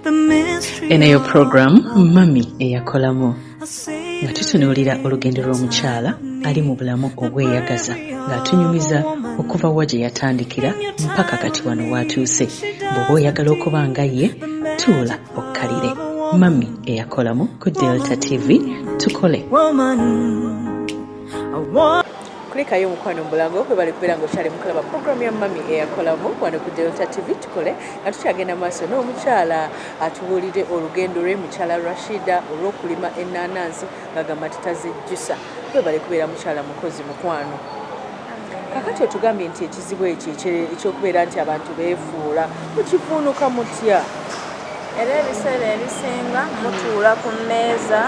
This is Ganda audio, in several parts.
Eneyo program Mami Eyakolamu nga tutunuulira olugendo lw'omukyala ali mu bulamu obweyagaza ng'atunyumiza okuva wa gye yatandikira mpaka kati wano w'atuuse. Bw'oba oyagala okuba nga ye tuula okkalire. Mami Eyakolamu ku Delta TV, tukole. Kulikayo mukwano mbulago kwe bali kubeera ng'okyali mukulaba program ya Mami Eyakolamu wano ku Delta TV, tukole nga tukyagenda maaso n'omukyala atubuulire olugendo lwe, mukyala Rashida olw'okulima ennaanansi ng'agamba titazijjusa. Kwe bali kubeera mukyala mukozi mukwano. Kakati otugambye nti ekizibu ekyokubeera nti abantu beefuula mukifuunuka mutya? Era ebiseera ebisinga mutuula ku mmeeza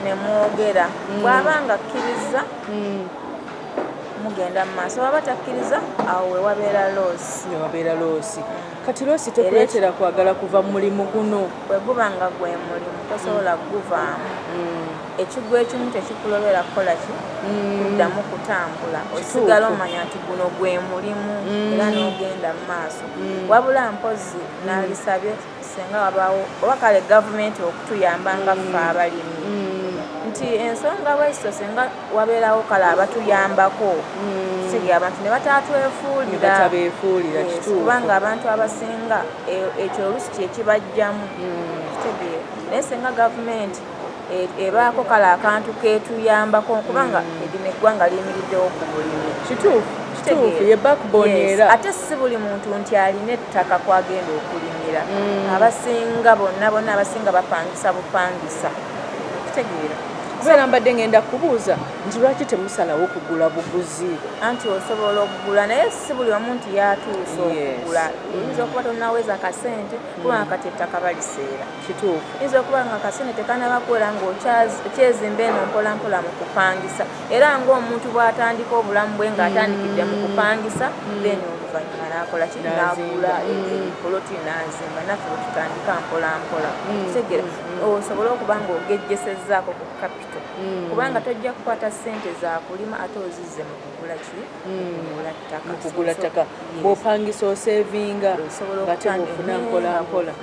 ne mwogera. Bw'abanga akkiriza mugenda mu maaso, bw'aba takkiriza awo we wabeera loosi. Ne wabeera loosi. Kati loosi tekuleetera kwagala kuva mu mulimu guno. Bwe guba nga gwe mulimu tosobola kuguvaamu. Ekiggwa ekimu tekikulobera kukola ki? Kuddamu kutambula. Osigala omanya nti guno gwe mulimu era n'ogenda mu maaso. Wabula mpozi n'alisabye singa wabaawo oba kale gavumenti okutuyamba nga ffe abalimi. Nti ensonga bw'ekito singa wabeerawo kale abatuyambako sigi abantu ne bataatwefuulira. Kubanga abantu abasinga ekyo oluusi kye kibajjamu. Kitegeera. Naye singa gavumenti ebaako kale akantu keetuyambako kubanga edino eggwanga liyimiriddewo ku bulimi. Kituufu, ye backbone era. Ate si buli muntu nti alina ettaka kwagenda okulimira. Abasinga bonna abasinga bapangisa bupangisa. Kitegeera. Kubeera mbadde ngenda kubuuza nti lwaki temusalawo okugula buguzi? Anti osobola okugula naye si buli omu nti yatuusa okugula. Oyinza okuba tonaweza akasente kubanga kati ettaka baliseera. Kituufu. Oyinza okuba nga akasente tekanaba kuwera ng'okyezimba eno mpolampola mu kupangisa. Era ng'omuntu bw'atandika obulamu bwe ng'atandikidde mu kupangisa then oluvannyuma n'akola ki? N'agula poloti n'azimba. Naffe bwe tutandika mpolampola. Kitegeera osobola okuba ng'ogejjesezzaako ku kapito. Kubanga tojja kukwata ssente za kulima ate ozizze mu kugula ki? Kugula ttaka. Bw'opangisa osevinga nga tebufuna mpolampola.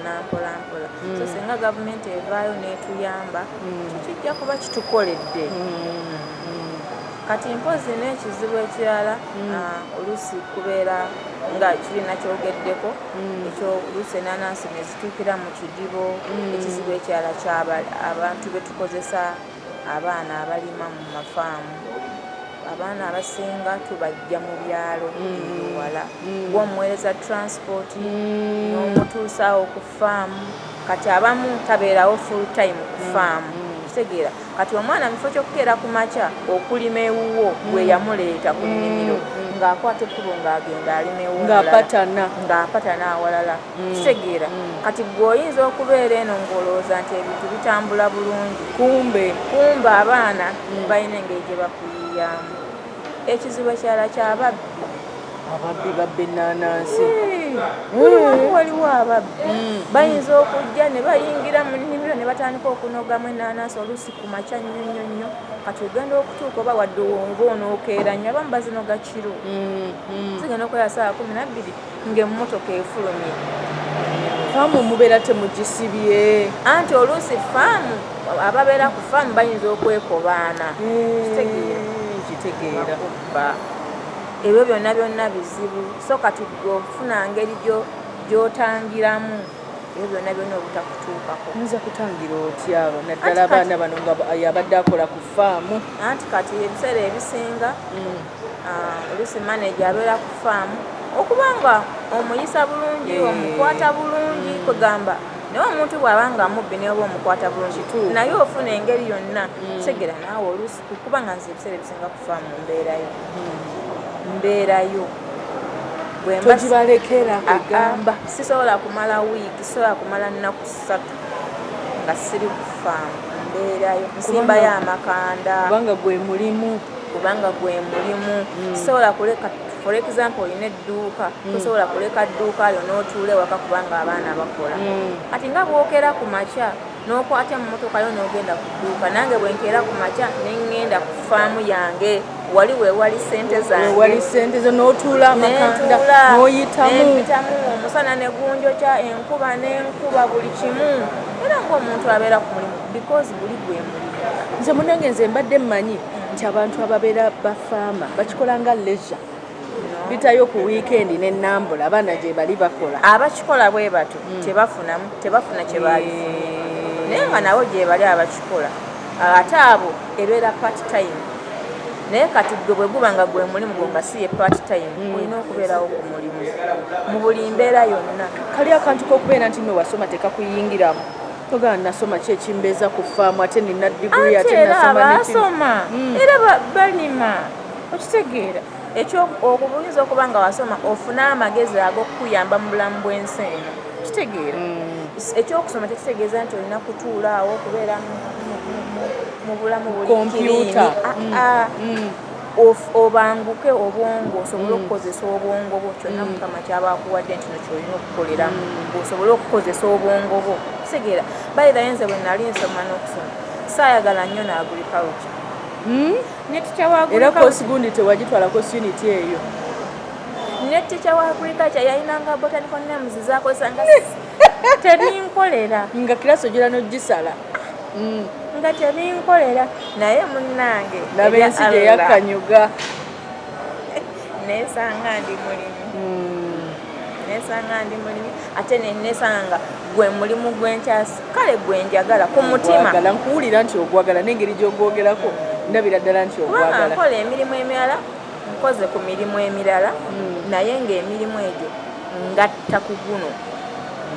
So singa gavumenti evaayo n'etuyamba kijja kuba kitukoledde. Kati mpozi n'ekizibu ekirala oluusi kubeera nga kirina kyogeddeko ekyo oluusi ennaanansi ne zituukira mu kidibo. Ekizibu ekirala ky'abantu be tukozesa abaana abalima mu mafaamu. Abaana abasinga tubajja mu byalo ewala. Gw'omuweereza transport n'omutuusaawo ku faamu. Kati abamu tabeerawo full time ku faamu. Kitegeera. Kati omwana mufo ky'okukeera ku makya okulima ewuwo gwe yamuleeta ku nnimiro ng'akwata ekkubo ng'agenda alima ewuwo ng'apatana awalala. Kitegeera. Kati gwe oyinza okubeera eno ng'olowooza nti ebintu bitambula bulungi. Kumbe abaana balina engeri gye bakuyiyamu. Ekizibu ekirala ky'ababbi. Ababbi babba ennaanansi. Waliwo ababbi. Bayinza okujja ne bayingira mu nnimiro ne batandika okunogamu ennaanansi oluusi ku makya nnyo. Kati ogenda okutuuka oba wadde ng'onookeera nnyo abamu bazinoga kiro. Zigenda okwera ssaawa 12 ng'emmotoka efulumye. Faamu mubeera temugisibye. Anti oluusi faamu ababeera ku faamu bayinza okwekobaana. Kitegeera. Ebyo byonna bizibu. So kati ofuna ngeri gy'otangiramu ebyo byonna obutakutuukako. Oyinza kutangira otya naddala abaana bano nga yabadde akola ku faamu? Anti kati ebiseera ebisinga oluusi manager abeera ku faamu okuba nga omuyisa bulungi omukwata bulungi kwegamba naye omuntu bw'aba nga mubbi naye oba omukwata bulungi naye ofuna engeri yonna kitegeera naawe oluusi kuba nga nze ebiseera ebisinga ku faamu mbeerayo togibalekera kugamba sisobola kumala wiiki, sisobola kumala nnaku 3 nga siri ku faamu. Mbeerayo nsimbayo amakanda kubanga gwe mulimu. Sisobola kuleka for example olina edduuka tosobola kuleka dduuka lyo n'otuula ewaka kubanga abaana bakola. Kati nga bw'okeera ku makya n'okwata mu mmotoka yo n'ogenda ku dduuka, nange bwe nkeera ku makya ne ŋŋenda ku faamu yange wali weewali ssente zange. Wali ssente zo n'otuula amakanda n'oyitamu. omusana ne gunjokya enkuba n'enkuba buli kimu era ng'omuntu abeera ku mulimu because buli gwe mulimu. Nze munange nze mbadde mmanyi nti abantu ababeera bafaama bakikola nga leisure. Bitayo ku weekend n'ennambula abaana gye bali bakola. Abakikola bwe bato tebafuna kye baali. Naye nga nabo gye bali abakikola. Ate abo ebeera part time. Naye kati gwe bwe guba nga gwe mulimu gwo nga si ye part time olina okubeerawo ku mulimu mu buli mbeera yonna. Kali akantu k'okubeera nti nno wasoma tekakuyingiramu. Toga nasoma ki ekimbeeza ku faamu ate nina diguli ate nasoma basoma era balima okitegeera ekyo okubuyinza okuba nga wasoma ofuna amagezi ag'okukuyamba mu bulamu bw'ensi eno kitegeera ekyokusoma tekitegeeza nti olina kutuula awo okubeera mu bulamu buli kibiini obanguke obwongo osobole okukozesa obwongo bwo kyonna mukama kyabakuwadde nti no kyolina okukoleramu osobole okukozesa obwongo bwo kitegeera bayirayo nze bwe nali nsoma n'okusoma saayagala nnyo n'agriculture era kosi gundi tewagitwalako unity eyo ne teacher wa agriculture yalinanga botanical names zakozesanga tebinkolera nga kirasi ogira n'ogisala nga tebinkolera naye munnange nabensi gye yakanyuga nesanga ndi mulimi ate nesanga gwe mulimu gwenkyasi kale gwenjagala ku mutima nkuwulira nti ogwagala n'engeri gy'ogwogerako ndabira ddala nti ogwagala nkola emirimu emirala nkoze ku mirimu emirala naye ng'emirimu egyo ngatta ku guno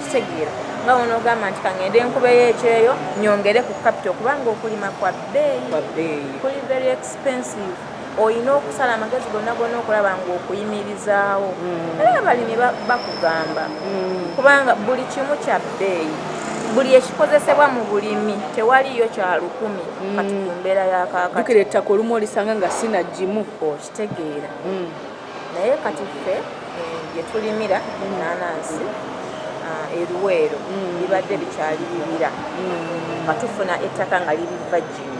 kitegeera nga wono ogamba nti kangende enkubeyo ekyeyo nyongere ku capital kubanga okulima kwa bbeeyi kuli very expensive olina okusala amagezi gonna gonna okulaba ng'okuyimirizaawo era abalimi bakugamba kubanga buli kimu kya bbeeyi buli ekikozesebwa mu bulimi tewaliyo kya 1000 kati ku mbeera yakakati jukira ettaka olumu olisanga nga sina gimu okitegeera naye kati ffe gye tulimira ennaanansi eruweero libadde likyali bibira nga tufuna ettaka nga liriva gimu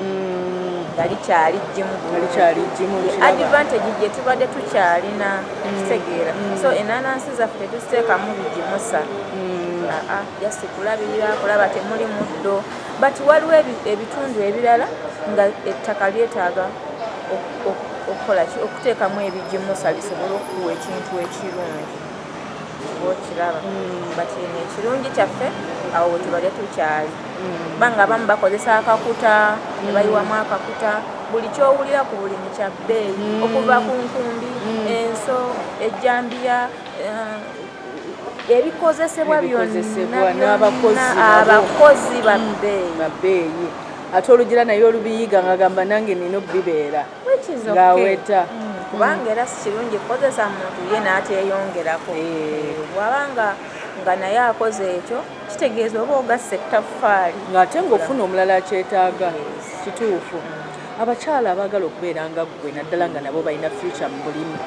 nga likyali gimu advantage gye tubadde tukyalina kitegeera so ennaanansi zaffe tetuziteekamu bigimusa just kulabirira kulaba temuli muddo but waliwo ebitundu ebirala nga ettaka lyetaaga okukola ki okuteekamu ebigimusa lisobole okuwa ekintu ekirungi okiraba but ekirungi kyaffe awo wetubadde tukyali kubanga abamu bakozesa akakuta ne bayiwamu akakuta buli kyowulira ku bulimi kya bbeeyi okuva ku nkumbi enso ejjambiya ebikozesebwa byonna abakozi babbeeyi ate olugira naye olubiyiga ng'agamba nange nina obibeera ng'aweta kubanga era si kirungi kukozesa muntu ye n'ateeyongerako bw'abanga nga naye akoze ekyo kitegeeza oba ogasse ettaffaali ng'ate ng'ofuna omulala akyetaaga kituufu abakyala abaagala okubeera nga ggwe naddala nga nabo balina future mu bulimi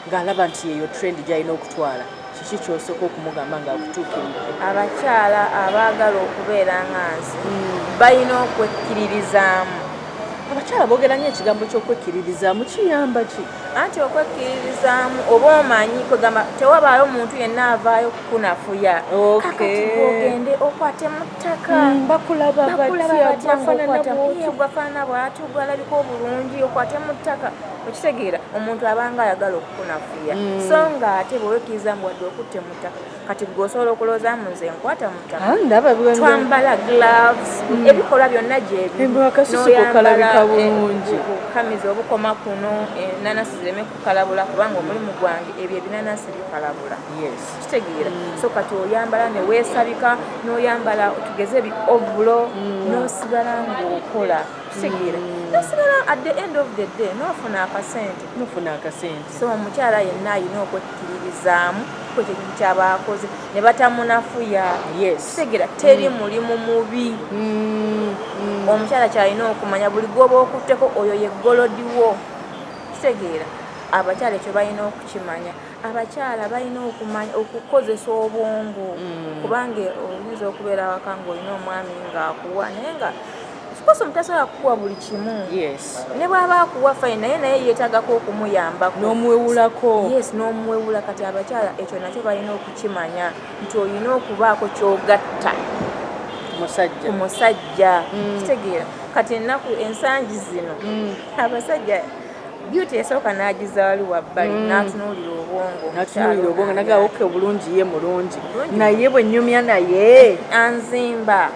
ng'alaba nti yeyo trend gy'alina okutwala kiki kyosooka okumugamba ng'akutuukiridde abakyala abaagala okubeera nga nze balina okwekkiririzaamu abakyala boogera nnyo ekigambo ky'okwekkiririzaamu kiyamba ki anti okwekkiririzaamu oba omanyi kwegamba tewabaayo omuntu yenna avaayo kukunafuya kakati ogende okwate mu ttaka bakulaba batyafaanana bw'ati gwalabika obulungi okwate mu ttaka okitegeera omuntu abanga ayagala okukunafuya so nga ate bwewekkirizamu wadde okutte mu ttaka kati gweosobola okulowoozamu nze nkwata mu ttaka twambala gloves ebikolwa byonna gyebinoyambala bulungi okukamiza obukoma kuno enanasi zireme kukalabula kubanga omulimu gwange ebyo ebinanasi bikalabula kitegeera so kati oyambala neweesabika n'oyambala tugeze ovulo n'osigala ng'okola kitegeera nosigala at the end of the day n'ofuna akasente so omukyala yenna alina okwekkiririzaamu kwekyo ekintu kyabaakoze ne batamunafuya kitegeera teri mulimu mubi omukyala kyalina okumanya buli gwoba okutteko oyo ye golodiwo kitegeera abakyala ekyo balina okukimanya abakyala balina okumanya okukozesa obwongo kubanga oyinza okubeera awaka ng'olina omwami ng'akuwa naye nga koso mutasobola kukuwa buli kimu. Yes. Ne bw'aba akuwa fine naye yeetaagako okumuyambako. N'omuwewulako. Yes, n'omuwewula. Kati abakyala ekyo nakyo balina okukimanya nti olina okubaako ky'ogatta ku musajja. Kitegeera kati ennaku ensangi zino abasajja beauty esooka n'agizaali wabbali n'atunuulira obwongo naga oke obulungi ye mulungi naye bwe nnyumya naye anzimba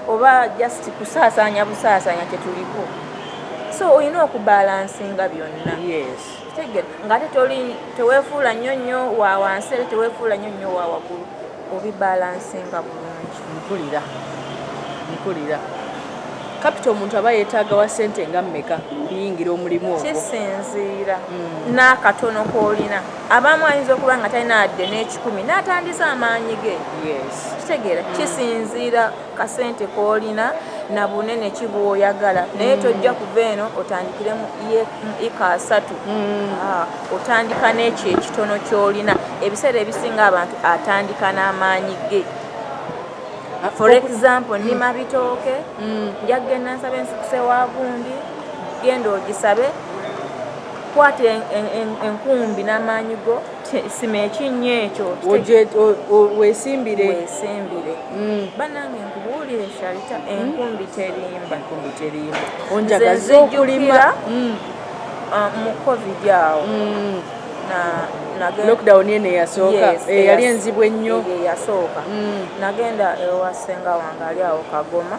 oba just kusaasaanya busaasanya kyetuliko. So olina okubalansinga byonna. Kitegeera ng'ate teweefuula nnyo nnyo wa wansi era teweefuula nnyo nnyo wa waggulu, obibalansinga bulungi. Mpulira kapita omuntu aba yeetaaga wa ssente nga mmeka biyingira omulimu ogwo? Kisinziira n'akatono k'olina. Abamu ayinza okuba nga talina adde n'ekikumi n'atandisa amaanyi ge. Kitegeera kisinziira kasente k'olina na bunene ki bw'oyagala. Naye tojja kuva eno otandikire mu eka 3 otandika n'ekyo ekitono ky'olina. Ebiseera ebisinga abantu atandika n'amaanyi ge. For example, nima bitooke njagenda nsabe nsukuse wa gundi, genda ogisabe, kwata enkumbi n'amaanyi go, sima ekinnya ekyo weesimbire. Bannange nkubuulire Sharita, enkumbi terimba. Onjagaza okulima mu COVID awo. Lockdown ene yasooka yali enzibu ennyo. Yasooka nagenda ewa ssenga wange ali awo Kagoma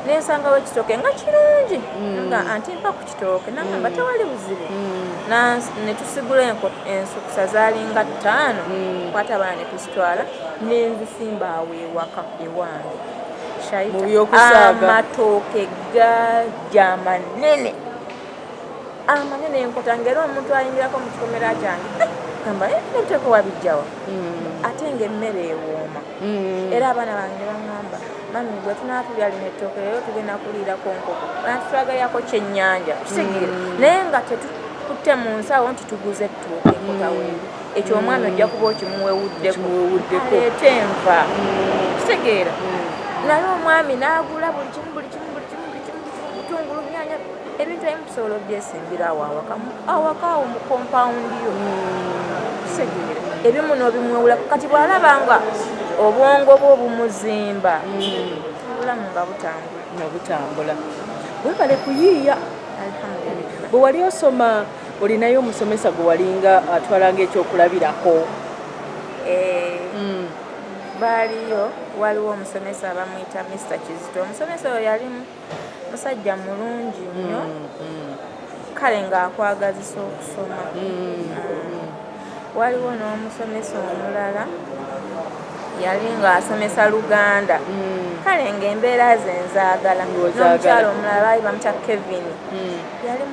nensangawo ekitooke nga kirungi nga anti mpa ku kitooke nagamba tewali buzibu ne tusigula ensukusa zaalinga 5 kwata abaana ne tuzitwala nenzisimba awo ewaka ewange. Amatooke gajja amanene enkota ngera omuntu ayingirako mu kikomera kyange gamba nebiteeko wabijjawa ate ng'emmere ewooma. Era abaana bange baŋŋamba mami bwe tunaatulya lino ettooke leero tugenda kuliirako nkoko natutwagalirako kyennyanja. Kitegeera naye nga tetukutte mu nsawo nti tuguze ettooke enkota weeri ekyo omwami ojja kuba okimuwewuddeko aleete enva. Kitegeera naye omwami n'agula buli kimu butungulu nnyanya ebintu ebimu tusobola obyesimbira awo awaka awo mu compound yo. Kitegeera ebimu n'obimuwewulako kati bw'alabanga obwongo bwe obumuzimba obulamu nga butambula. Webale kuyiiya. Bwe wali osoma olinayo omusomesa gwe walinga atwalanga ekyokulabirako? Baaliyo, waliwo omusomesa bamuyita Mr. Kizito. Omusomesa oyo yali musajja mulungi nnyo kale ng'akwagazisa okusoma. Waliwo n'omusomesa omulala yali ng'asomesa Luganda kale ng'embeera ze nzaagala. N'omukyala omulala baali bamutya Kevin yali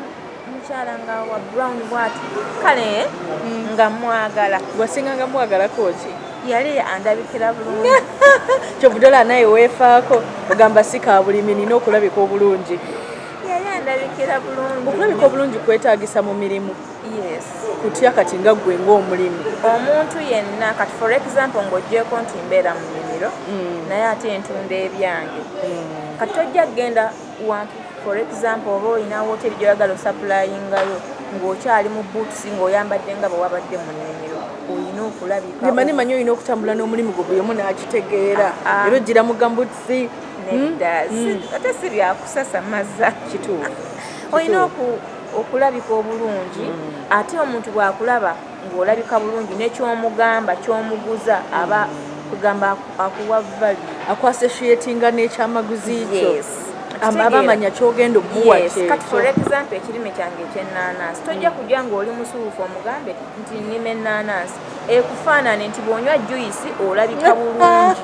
mukyala nga wa brown bwati kale nga mwagala. Wasinganga mwagalako ki? Yali andabikira bulungi. Kyobudola naye weefaako ogamba si ka bulimi nina okulabika obulungi. Yali andabikira bulungi. Okulabika obulungi kwetaagisa mu mirimu. Yes. Kutya kati nga ggwe ng'omulimi. Omuntu yenna kati for example ng'oggyeko nti mbeera mu nnimiro naye ate ntunda ebyange. Kati tojja kgenda wantu for example oba olina woteri gy'oyagala osappulayingayo ng'okyali mu boots ng'oyambadde nga bwe wabadde mu nnimiro. Olina okulabika. Manyi olina okutambula n'omulimu gwe buli omu n'akitegeera. Era ojjira mu gambuutusi. Nedda ate si byakusasamaza. Kituufu. Olina okulabika obulungi ate omuntu bw'akulaba ng'olabika bulungi n'ekyomugamba ky'omuguza aba kugamba akuwa value. Akwaseshiyetinga n'ekyamaguzi kyo. Abamanya kyogenda obuwa kye. Kati for example ekirime kyange eky'ennaanansi tojja kujja ng'oli musuufu omugambe nti nnima ennaanansi ekufaanane nti bw'onywa juyisi olabika bulungi.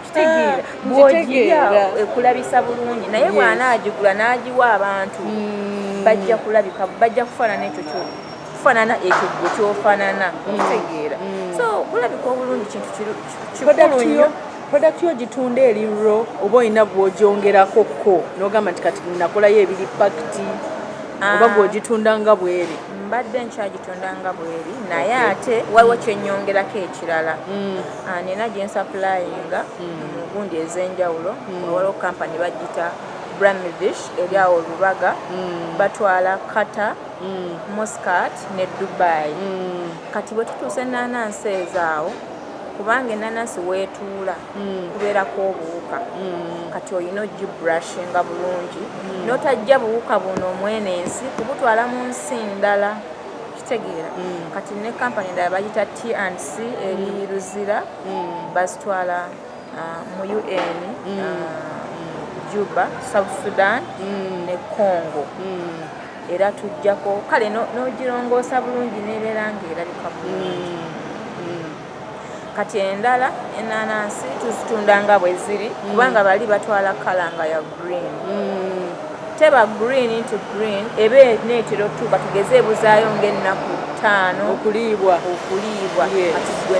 Kitegeera bw'ogirya ekulabisa bulungi naye bw'anaagigula n'agiwa abantu bajja kufaanana ekyo kufaanana ekyo gwe kyofaanana. Kitegeera so kulabika obulungi kintu kikulu nnyo. Product yo gitunda eri ro oba olina bw'ogyongerako ko n'ogamba nti kati nakolayo ebiri pakiti oba bw'ogitunda nga bweri? Mbadde nkyagitunda nga bweri naye ate waliwo kyennyongerako ekirala. Nina gye nsappulayinga mu gundi ez'enjawulo. Waliwo kampani bagita Bramidish eri awo Lubaga batwala Qatar Muscat ne Dubai kati bwe tutuuse ennaanansi ezaawo kubanga ennaanansi weetuula kubeerako obuwuka kati olina ogibrushinga bulungi n'otajja buwuka buno omwenensi kubutwala mu nsi ndala kitegeera kati ne kampani endala bagita T&C eri Luzira bazitwala mu UN Juba South Sudan ne Congo era tujjako kale n'ogirongoosa bulungi nebeera ng'erabika bulungi kati endala ennaanansi tuzitunda nga bwe ziri kubanga bali batwala kalanga ya green teba green into green ebe neetera otuuka tugeze ebuzaayo ng'ennaku 5 okuliibwa kati gwe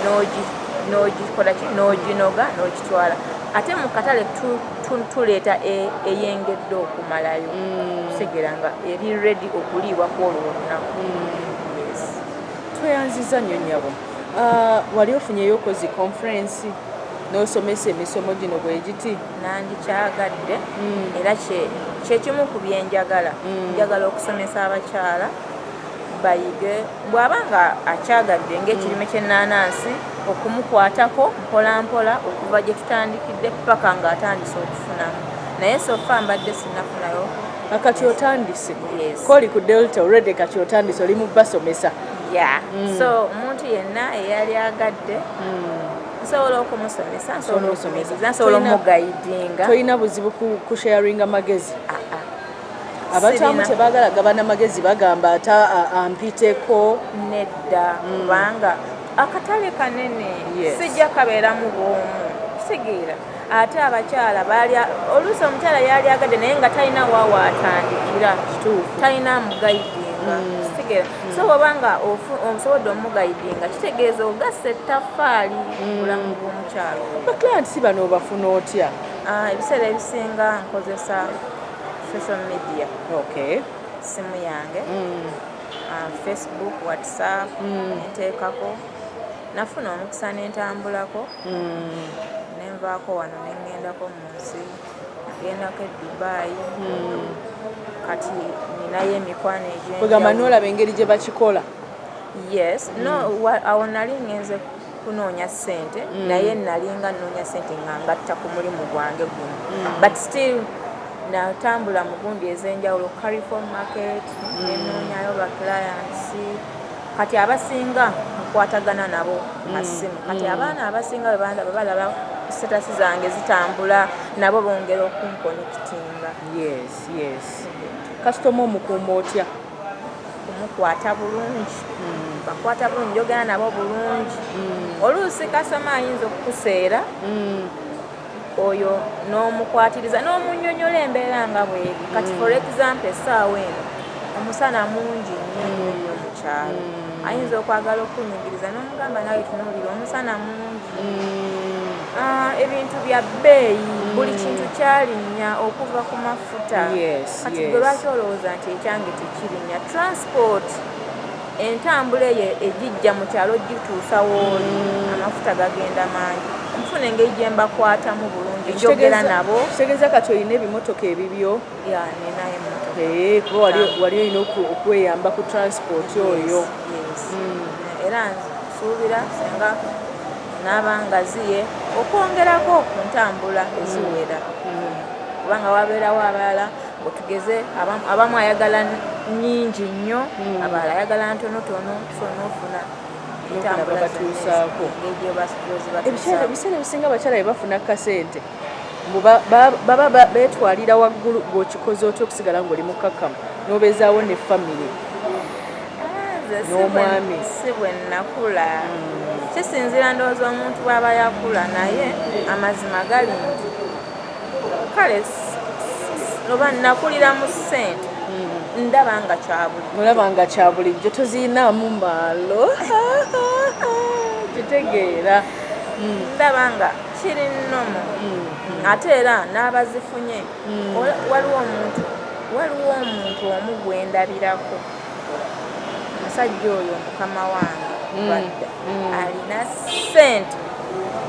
n'ogikola n'oginoga n'ogitwala ate mu katale tuleeta eyengedde okumalayo kutegera nga eri ready okuliibwa kwolwo olunaku tweyanziza nnyo nnyabo wali ofunyeyo okozi conference n'osomesa emisomo gino bwe giti nandikyagadde era kyekimu ku byenjagala njagala okusomesa abakyala bayige bw'aba nga akyagadde ng'ekirime ky'ennaanansi okumukwatako mpolampola okuva gye tutandikidde paka ng'atandise okufunamu naye sofa mbadde sinnafunayo kati otandise koli ku Delta already kati otandise oli mu basomesa so omuntu yenna eyali agadde nsobola okumusomesa nsobola omugayidinga tolina buzibu ku sharinga magezi abatamu tebaagala gabana magezi bagamba ata ampiteko nedda kubanga akatale kanene sijja kabeeramu bwomu kitegeera ate abakyala oluusi omukyala yali agadde naye nga talina waawa atandikira talina mugayidinga kitegeera so bw'obanga osobodde omugayidinga kitegeeza ogassa ettaffaali bulamu bw'omukyalo baklanti si bano obafuna otya ebiseera ebisinga nkozesa social media simu yange Facebook WhatsApp nteekako nafuna omukisa n'entambulako nenvaako wano nengendako mu nsi nagendako e Dubai kati ninayo emikwano egamba n'olaba engeri gye bakikola awo nali ngenze kunoonya ssente naye nalinga nnoonya ssente nga ngatta ku mulimu gwange guno but still natambula mu gundi ez'enjawulo Carrefour market nenoonyayo ba clients kati abasinga nkwatagana nabo masimu kati abaana abasinga bwe balaba sitasi zange zitambula nabo bongera okunkonekitinga kasitoma omukuuma otya kumukwata bulungi bakwata bulungi njogera nabo bulungi oluusi kasoma ayinza okukuseera oyo n'omukwatiriza n'omunnyonnyola embeera nga bweri kati for example essaawa eno omusana mungi nnyo mu kyalo ayinza okwagala okunyigiriza n'omugamba nawe tunuulira omusana mungi ebintu bya bbeeyi buli kintu kyalinnya okuva ku mafuta kati gwe lwaki olowooza nti ekyange tekirinnya transport entambula eyo egijja mu kyalo gituusa wooli amafuta gagenda mangi nfuna engeri gye mbakwatamu bulungi njogera nabo kitegeeza kati olina ebimotoka ebibyo ninayo emotoka kuba wali olina okweyamba ku transport oyo era nsuubira senga n'abangaziye okwongerako ku ntambula eziwera kubanga wabeerawo abalala otugeze abamu ayagala nnyingi nnyo abalala ayagala ntonotono so n'ofuna batuusaako ebiseera ebisinga abakyala bye bafuna kasente baba beetwalira waggulu bw'okikoze otya okusigala ng'oli mukkakkamu n'obeezaawo ne famire n'omwami si bwe nnakula kisinzira ndowooza omuntu bw'aba yakula naye amazima gali nti kale oba nakulira mu ssente ndaba nga kyabulijjo olaba nga kyabulijjo toziinaamu maalo kitegeera ndaba nga kiri nnomo ate era n'abazifunye waliwo omuntu omu gwe ndabirako omusajja oyo mukama wange badda alina ssente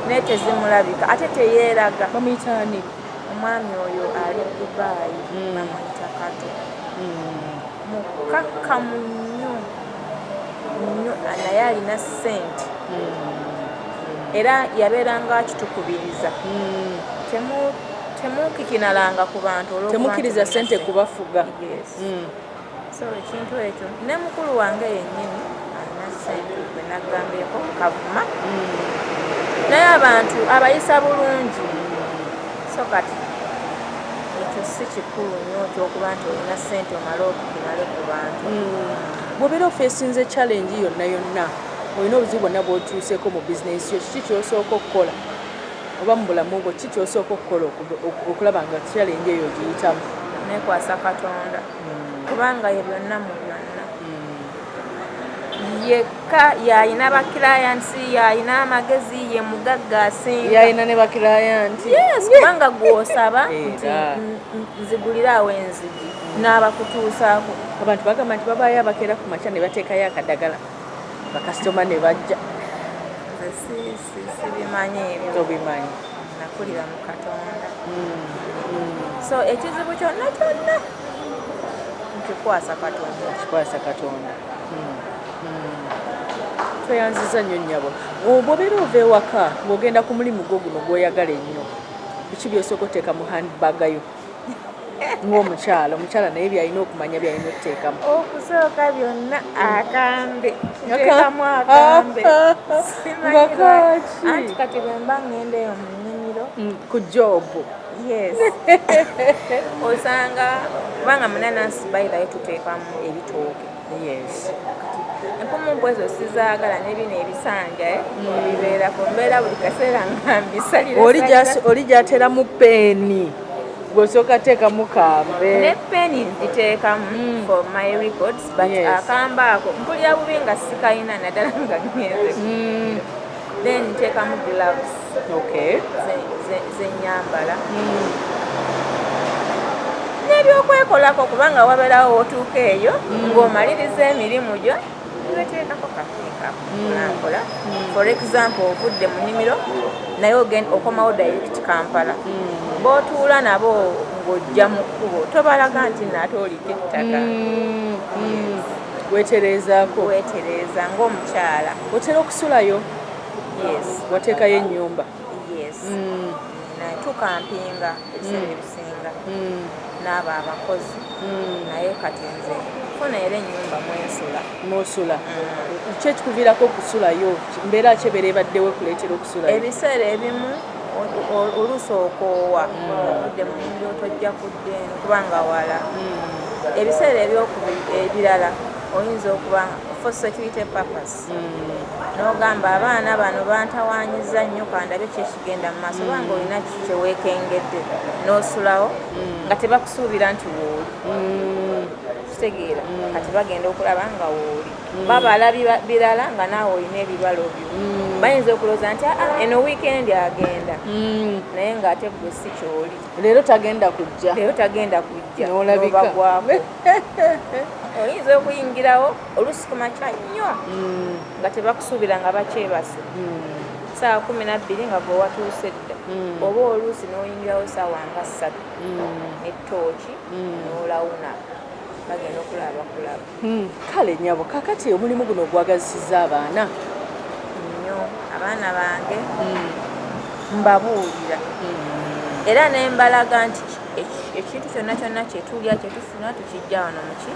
naye tezimulabika ate teyeeraga bamuyitaani omwami oyo ali Dubai bamuyita Kato mukakkamu nnyo naye alina ssente era yabeeranga akitukubiriza temukikinalanga ku bantu temukkiriza ssente kubafuga. so ekintu ekyo ne mukulu wange yennyini alina ssente bwe nagambyeko Kavuma naye abantu abayisa bulungi so kati ekyo si kikulu nnyo kyokuba nti olina ssente omale okukinale ku bantu. Bw'obeera ofeesinze challenge yonna yonna olina obuzibu bwonna bw'otuuseeko mu bizinensi yo kiki ky'osooka okukola oba mu bulamu bwo kiki ky'osooka okukola okulaba nga challenge eyo ogiyitamu? Neekwasa Katonda kubanga ye byonna mu byonna yekka yayina bakirayansi yayina amagezi ye mugagga asinga yayina ne bakirayanti kubanga gw'osaba nti nziguliraawo enzigi n'abakutuusaako. Abantu bagamba nti babaayo abakeera ku makya ne bateekayo akadagala bakasitoma ne bajja. Sibimanyi ebyo. Tobimanyi. Nakulira mu Katonda. So ekizibu kyonna kyonna nkikwasa Katonda. Kikwasa Katonda. Tweyanziza nnyo nnyabo. Bw'obeera ova ewaka ng'ogenda ku mulimu gwo guno gw'oyagala ennyo biki by'osooka oteeka mu handbagga yo ng'omukyala naye byalina okumanya byalina okuteekamu? Okusooka byonna akambe nteekamu akambe anti kati bwe mba ngenda eyo mu nnimiro ku jobu osanga kubanga munanansi bayirayo tuteekamu ebitooke empummumpu ezo sizaagala n'ebino ebisanja bibeerako mbeera buli kaseera nga mbisalira oli gy'ateramu peeni gw'osooka teekamu kambe ne peeni nziteekamu for my records but akambe ako mpulira bubi nga sikayina naddala nga ngenze then nteekamu gloves zenyambala n'ebyokwekolako kubanga wabeerawo otuuka eyo ng'omaliriza emirimu gyo nibeteekako kafunikapula for example ovudde mu nnimiro naye okomawo direct Kampala b'otuula nabo ng'ojja mu kkubo tobalaga nti naate oliko ettaka weetereezaako ng'omukyala otera okusulayo wateekayo ennyumba tukampinga ebiseera ebisinga n'abo abakozi naye kati nze funa era ennyumba mwosula ki ekikuviirako okusulayo mbeera ki ebeera ebaddewo ekuleetera okusulayo? Ebiseera ebimu oluusi okoowa ovudde mu nnimiro tojja kudde kubanga wala ebiseera ebirala oyinza okuba for security purpose n'ogamba abaana bano bantawaanyiza nnyo kandabe kyekigenda mu maaso kubanga olina kyeweekengedde n'osulawo nga tebakusuubira nti wooli kitegeera kati bagenda okulaba nga wooli babala birala nga naawe olina ebibalo byo bayinza okulooza nti eno weekend agenda naye ng'ate gwe si kyoli leero tagenda kujja n'obagwako oyinza okuyingirawo oluusi ku makya nnyo nga tebakusuubira nga bakyebase saawa 12 nga gwe watuuse dda oba oluusi n'oyingirawo saawa nga 3 n'ettooki n'olawuna bagenda okulabakulaba. Kale nnyabo kakati omulimu guno ogwagazisizza abaana nnyo abaana bange mbabuulira era ne mbalaga nti ekintu kyonna kyonna kyetulya kyetufuna tukijja wano muki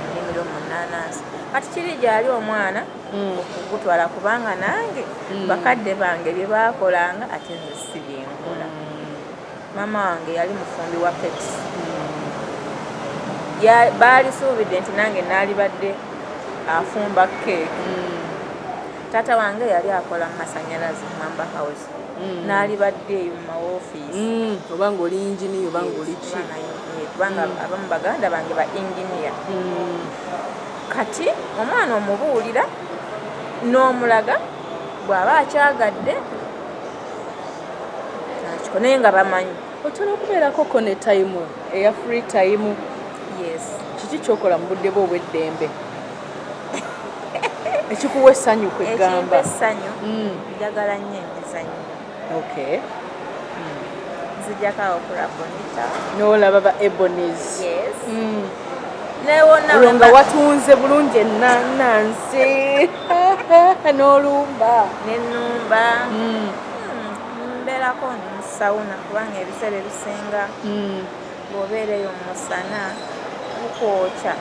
nnimiro mu nnaanansi kati kiri gyali omwana okugutwala kubanga nange bakadde bange bye baakolanga ate nze si byenkola. Mama wange yali mufumbi wa pepsi baalisuubidde nti nange naalibadde afumba keeki. Taata wange yali akola mu masanyalaze Mamba House naalibadde eyo mu mawofiisi obanga oli inginiya obanga oli ki kubanga abamu baganda bange ba inginiya. Kati omwana omubuulira n'omulaga bw'aba akyagadde nakiko naye nga bamanyi otera okubeerako ne time eya free time. Kiki kyokola mu budde bwo obw'eddembe ekikuwa essanyu kwegamba? Essanyu njagala nnyo emizannyo najjako okula bonita n'olaba ba ebonies. yes newona olwo nga watunze bulungi ennaanansi n'olumba n'ennumba mbeerako musawuna kubanga ebiseera ebisinga bw'obeereyo mu musana bukwokya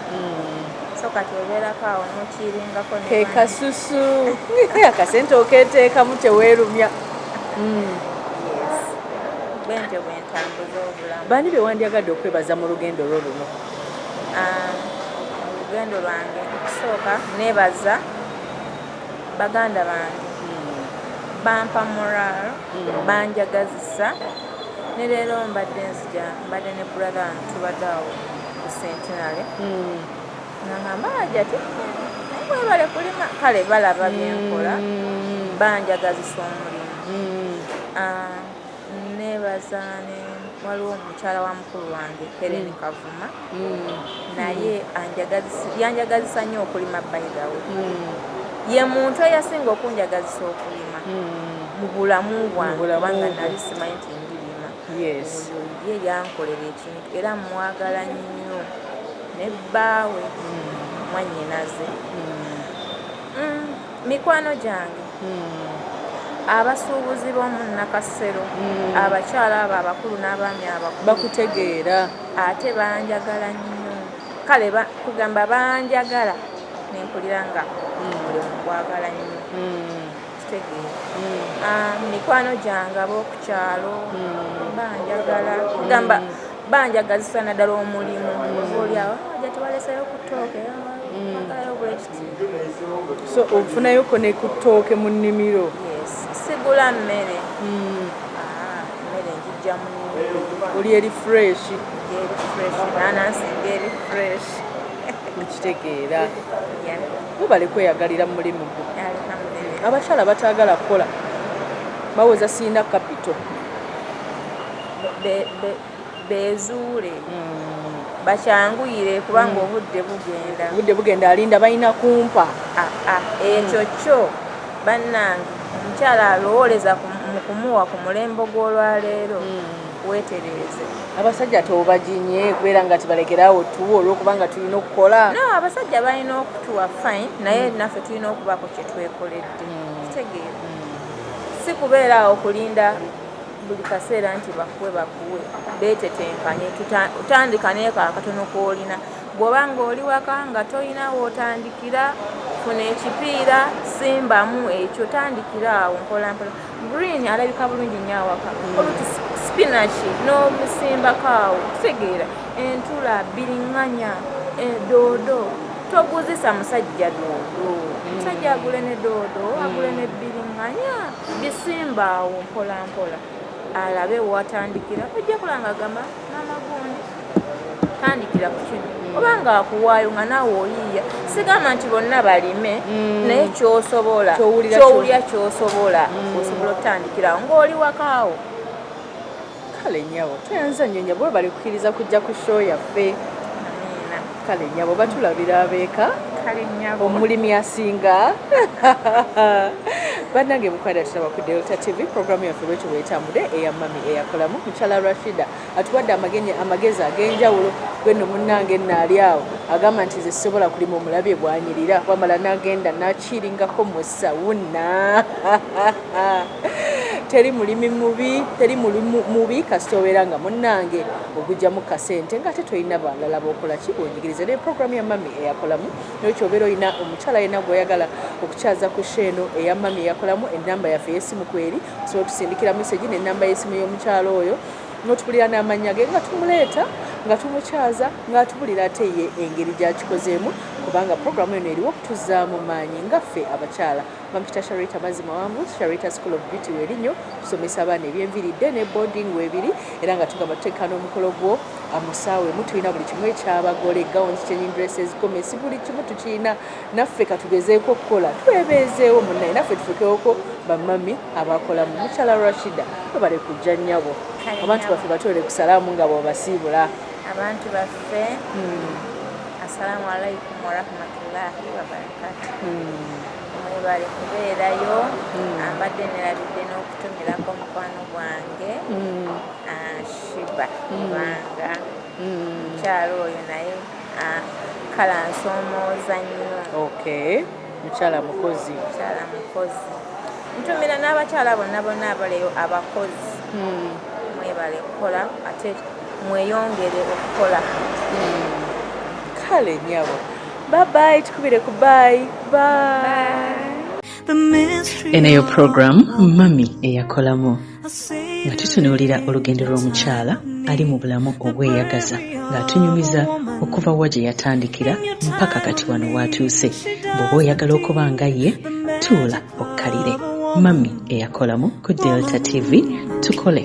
so kati obeerako awo n'okiringako ke kasusu akasente okeeteekamu teweerumya. bwentyo bwentambuza obulamu. Baani be wandyagadde okwebaza mu lugendo lwo luno? Olugendo lwange okusooka neebaza baganda bange bampa moral banjagazisa ne leero mbadde nzija mbadde ne brother wange tubadde awo ku centenary nangamba ajati webale kulima kale balaba byenkola banjagazisa omulimu. Neebaza waliwo omukyala wa mukulu wange Helen Kavuma naye yanjagazisa nnyo okulima bayidawe ye muntu eyasinga okunjagazisa okulima mu bulamu bwange kubanga nali simanyi nti ndilima. Ye yankolera ekintu era mwagala nnyo ne bbaawe mwannyinaze. Mikwano gyange abasuubuzi b'omu Nakasero abakyala abo abakulu n'abaami abakulu bakutegeera ate banjagala nnyo kale kugamba banjagala nempulira nga mulimu gwagala nnyo kitegeera. Mikwano gyange ab'okukyalo banjagala kugamba banjagazisa naddala omulimu obaolyawo aja tebaleseyo ku ttooke agalayo bwekiti so ofunayoko ne ku ttooke mu nnimiro. sigula mmere mmere njijja mu nnimiro oli eri fresh nanansi ngeri fresh nkitegeera. mubale kweyagalira mu mulimu gwo. abakyala bataagala kukola bawoza siina kapito bezuule bakyanguyire kubanga obudde bugenda alinda balina kumpa ekyo kyo bannange omukyala alowooleza mu kumuwa ku mulembe gw'olwaleero weetereeze. abasajja tobajinye kubeera nga tibalekeraawo tuwa olwokubanga tulina okukola. no abasajja balina okutuwa fine naye naffe tulina okubaako kye twekoledde kitegeera si kubeeraawo kulinda buli kaseera nti bakuwe beetetenkanye tutandika naye kakatono koolina bw'obanga oli waka nga toyina wootandikira funa ekipiira simbamu ekyo tandikira awo mpolampola. green alabika bulungi nnyo awaka oluti spinachi n'omusimbako awo kitegeera entula biriŋŋanya doodo toguzisa musajja doodo musajja agule ne doodo agule ne biriŋŋanya bisimba awo mpolampola alabe watandikira ojja kulanga gamba n'amagundi tandikira ku kino obanga akuwaayo nga naawe oyiiya sigamba nti bonna balime naye kyosobola kyowulira kyosobola osobola okutandikirawo ng'oli wakaawo. kale nnyabo toyanza nnyonnya bwe bali kukkiriza kujja ku show yaffe. kale nnyabo batulabira abeeka omulimi asinga bannange mukwada tutaba ku Delta TV programu yaffe bwekyo bwetambudde eya mami eyakolamu mukyala Rashida atuwadde amagezi ag'enjawulo gwenno munnange naali awo agamba nti ze sobola kulima omulabye bwanyirira wamala n'agenda n'akiringako mu sawuna teri mulimi mubi kasita obeera nga munnange ogujjamu kasente nga ate tolina balala b'okola ki bwonyigiriza ne programu ya mami eyakolamu nekyo obeera olina omukyala yenna gw'oyagala okukyaza ku sheeno eya mami eyakolamu ennamba yaffe y'essimu kweri osobola otusindikira meseji n'ennamba y'essimu y'omukyala oyo n'otupulira n'amannya ge nga tumuleeta nga tumukyaza ng'atubulira ate ye engeri gy'akikozeemu kubanga programu eno eriwo okutuzaamu maanyi ngaffe abakyala bamukita Sharita MAZZI MAWANVU Sharita School of Beauty weerinyo tusomesa abaana ebyenviridde ne boarding weebiri era nga tugamba tuteeka n'omukolo gwo amusaawe mu tulina buli kimu ekyabagole gowns changing dresses gomesi buli kimu tukirina naffe katugezeeko okukola twebeezeewo munnaye naffe tufukewoko bamami abakolamu mukyala Rashida tubale kujja nnyabo abantu baffe batole ku salaamu nga bw'obasiibula abantu baffe assalamu alaikum warahmatullahi wabarakatuh mwebale kubeerayo ambadde nerabidde n'okutumirako mukwano gwange Kiba kubanga mukyala oyo naye kalansomooza nnyo. Okay, mukyala mukozi. Mukyala mukozi. Ntumira n'abakyala bonna abaleyo abakozi. Mwebale kukola ate mweyongere okukola. Kale nyabo. Bye tukubire ku bye. Eneyo program Mami Eyakolamu nga tutunuulira olugendo lw'omukyala ali mu bulamu obweyagaza ng'atunyumiza okuva wa gye yatandikira mpaka kati wano w'atuuse. Bw'oba oyagala okuba nga ye tuula okkalire. Mami Eyakolamu ku Delta TV tukole.